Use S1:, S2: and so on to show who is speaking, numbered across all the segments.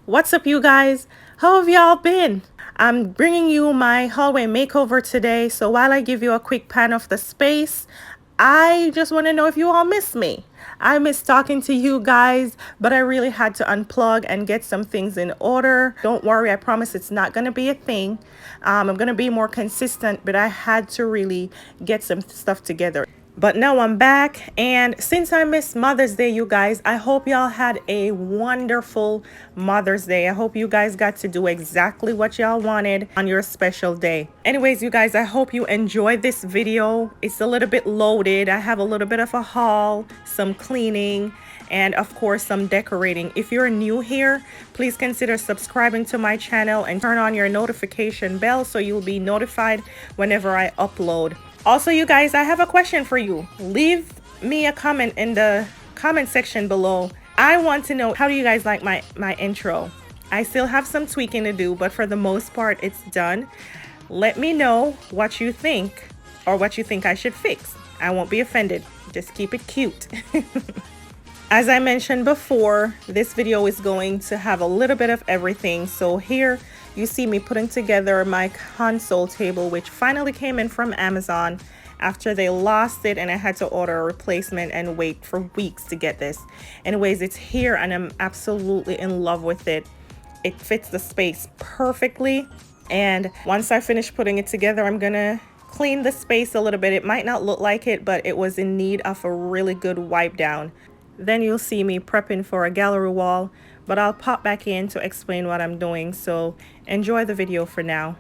S1: What's up, you guys? How have y'all been? I'm bringing you my hallway makeover today. So while I give you a quick pan of the space, I just want to know if you all miss me. I miss talking to you guys, but I really had to unplug and get some things in order. Don't worry, I promise it's not going to be a thing. I'm going to be more consistent, but I had to really get some stuff together. But now I'm back, and since I missed Mother's Day, you guys, I hope y'all had a wonderful Mother's Day. I hope you guys got to do exactly what y'all wanted on your special day. Anyways, you guys, I hope you enjoyed this video. It's a little bit loaded. I have a little bit of a haul, some cleaning, and of course some decorating. If you're new here, please consider subscribing to my channel and turn on your notification bell so you'll be notified whenever I upload. Also, you guys, I have a question for you. Leave me a comment in the comment section below. I want to know, how do you guys like my intro? I still have some tweaking to do, but for the most part, it's done. Let me know what you think or what you think I should fix. I won't be offended. Just keep it cute. As I mentioned before, this video is going to have a little bit of everything. So here you see me putting together my console table, which finally came in from Amazon after they lost it and I had to order a replacement and wait for weeks to get this. Anyways, it's here and I'm absolutely in love with it. It fits the space perfectly. And once I finish putting it together, I'm gonna clean the space a little bit. It might not look like it, but it was in need of a really good wipe down. Then you'll see me prepping for a gallery wall, but I'll pop back in to explain what I'm doing. So enjoy the video for now.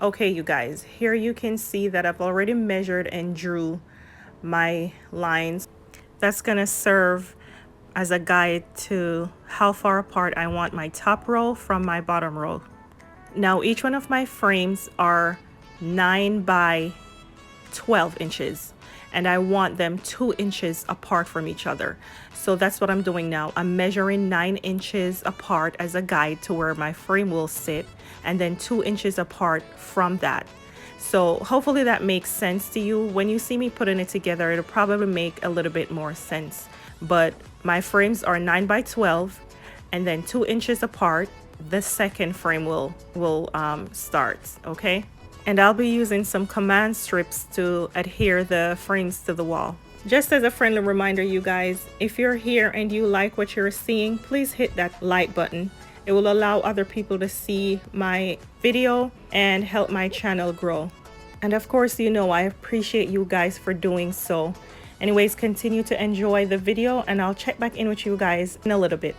S1: Okay, you guys, here you can see that I've already measured and drew my lines. That's gonna serve as a guide to how far apart I want my top row from my bottom row. Now each one of my frames are 9 by 12 inches, and I want them 2 inches apart from each other. So that's what I'm doing now. I'm measuring 9 inches apart as a guide to where my frame will sit, and then 2 inches apart from that. So hopefully that makes sense to you. When you see me putting it together, it'll probably make a little bit more sense. But my frames are 9 by 12 and then 2 inches apart. The second frame will start, okay? And I'll be using some command strips to adhere the frames to the wall. Just as a friendly reminder, you guys, if you're here and you like what you're seeing, please hit that like button. It will allow other people to see my video and help my channel grow. And of course, you know I appreciate you guys for doing so. Anyways, continue to enjoy the video, and I'll check back in with you guys in a little bit.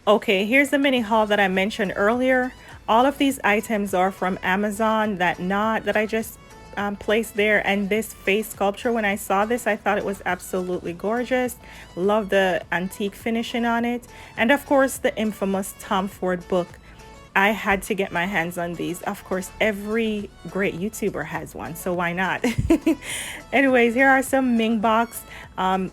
S1: Okay, here's the mini haul that I mentioned earlier. All of these items are from Amazon. That knot that I just placed there, and this face sculpture, when I saw this, I thought it was absolutely gorgeous. Love the antique finishing on it. And of course, the infamous Tom Ford book. I had to get my hands on these. Of course, every great YouTuber has one, so why not? Anyways, here are some Ming box.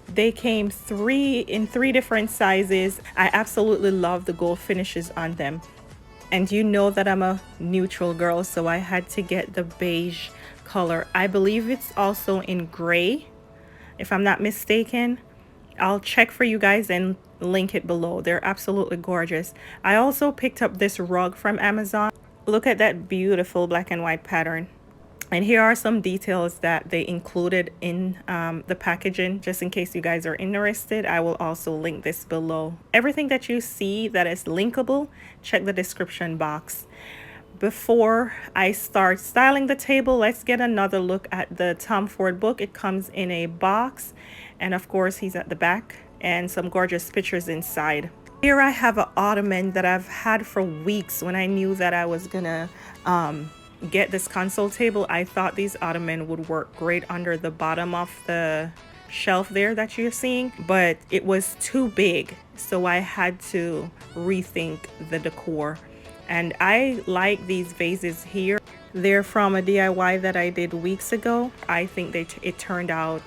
S1: They came in three different sizes. I absolutely love the gold finishes on them. And you know that I'm a neutral girl, so I had to get the beige color. I believe it's also in gray, if I'm not mistaken. I'll check for you guys and link it below. They're absolutely gorgeous. I also picked up this rug from Amazon. Look at that beautiful black and white pattern. And here are some details that they included in the packaging, just in case you guys are interested. I will also link this below. Everything that you see that is linkable, check the description box. Before I start styling the table, let's get another look at the Tom Ford book. It comes in a box, and of course he's at the back, and some gorgeous pictures inside. Here I have an ottoman that I've had for weeks. When I knew that I was gonna get this console table, I thought these ottoman would work great under the bottom of the shelf there that you're seeing, but it was too big, so I had to rethink the decor. And I like these vases here. They're from a DIY that I did weeks ago. I think it turned out,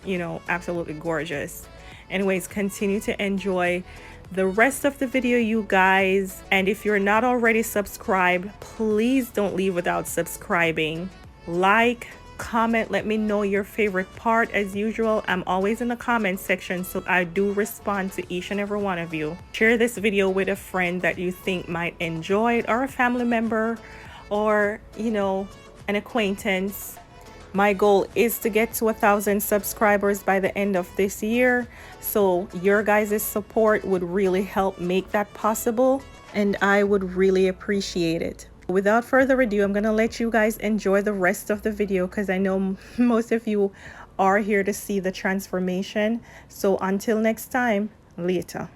S1: you know, absolutely gorgeous. Anyways, continue to enjoy the rest of the video, you guys. And if you're not already subscribed, please don't leave without subscribing. Like, comment, let me know your favorite part. As usual, I'm always in the comment section, so I do respond to each and every one of you. Share this video with a friend that you think might enjoy it, or a family member, or, you know, an acquaintance. My goal is to get to 1,000 subscribers by the end of this year, so your guys' support would really help make that possible, and I would really appreciate it. Without further ado, I'm gonna let you guys enjoy the rest of the video, because I know most of you are here to see the transformation. So until next time, later.